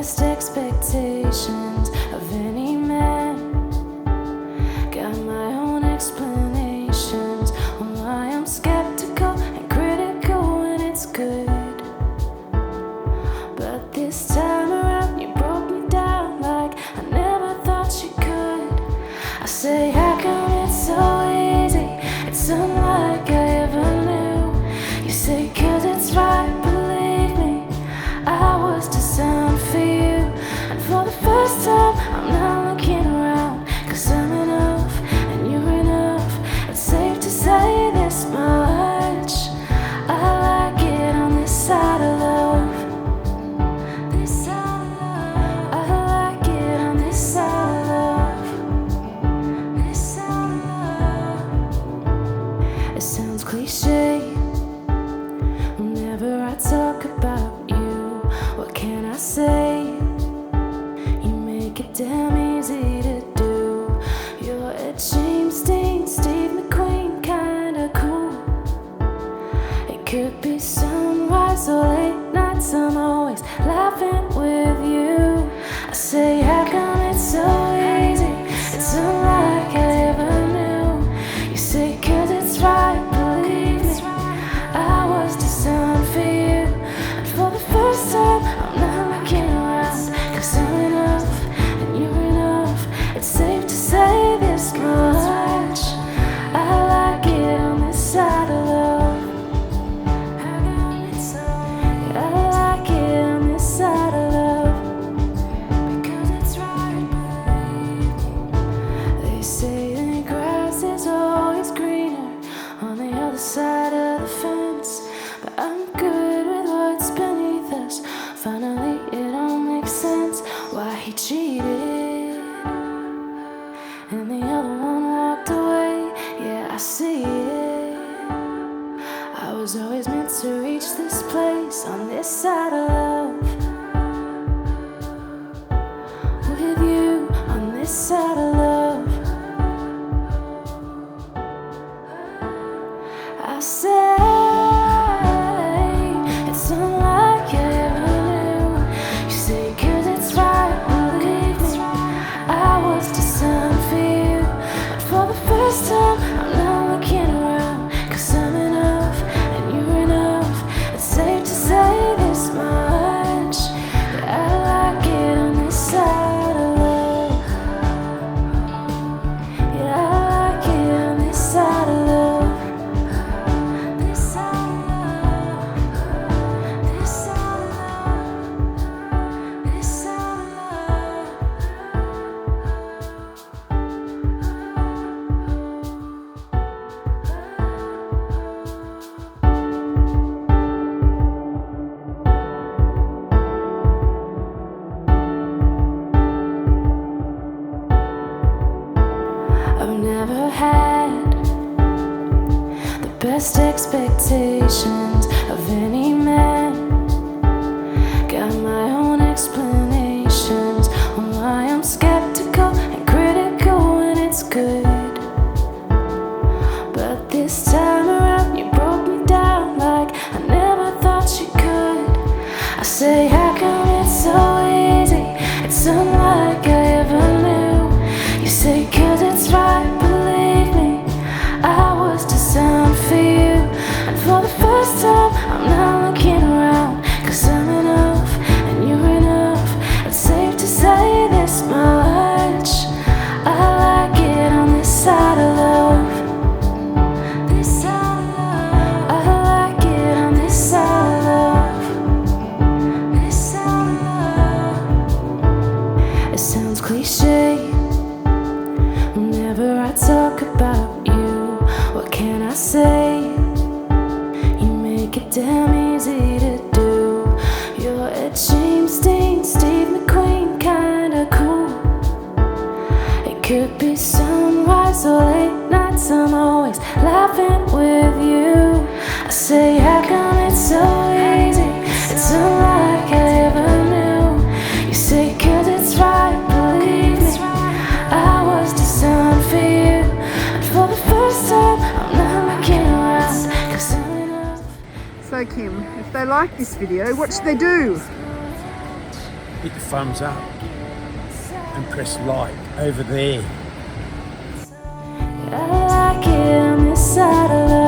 best expectations of any man. Got my own explanations on why I'm skeptical and critical when it's good. But this time around you broke me down like I never thought you could. I say, how come it's so easy? It's unlike I ever knew. You say, 'cause it's right, believe me, I was designed for you. And for the first time, I'm not looking around, 'cause I'm enough and you're enough. It's safe to say this much: I like it on this side of love. This side of love. I like it on this side of love. This side of love. It sounds cliche whenever I talk about you. What can I say? You make it damn easy to do. You're a James Dean, Steve McQueen kinda cool. It could be sunrise or late nights, I'm always laughing with you. I say, how come it's so easy? It's unlike I ever knew. You say, 'cause it's right, believe me, I was designed for you. And for the first time, I'm not looking around, 'cause I'm enough and you're enough. It's safe to say this much: I like it on this side of love. I like it on this side of love, because it's right, believe me. They say the grass is always greener on the other side of the fence, but I'm good with what's beneath us. Finally it all makes sense why he cheated and the other one walked away. Yeah, I see it. I was always meant to reach this place on this side of love, with you on this side of love. I say, it's unlike I ever knew. You say, 'cause it's right, believe me, I was designed for you. And for the first time, I'm not looking around, 'cause I'm enough and you're enough. It's safe to say this much: that I like it on this side of love. Yeah, I like it on this side of love. This side of love. This side of love. This side of love. I've never had the best expectations of any man. Got my own explanations on why I'm skeptical and critical when it's good. But this time around you broke me down like I never thought you could. I say, how come it's so easy? It's unlike I ever knew. You say, 'cause it's right, believe me, I was designed for you. And for the first time, I'm not looking around, 'cause I'm enough and you're enough. It's safe to say this much: I like it on this side of love. This side of love. I like it on this side of love. This side of love. It sounds cliche whenever I talk about you. What can I say? You make it damn easy to do. You're a James Dean, Steve McQueen kinda cool. It could be sunrise or late nights, I'm always laughing with you. I say, how come it's so easy? It's unlike I ever knew. You say, 'cause it's right, believe me, I was designed for you. And for the first time, I'm not looking around, 'cause I'm enough. So Kim, if they like this video, what should they do? hit the thumbs up and press like over there. I like it on this side of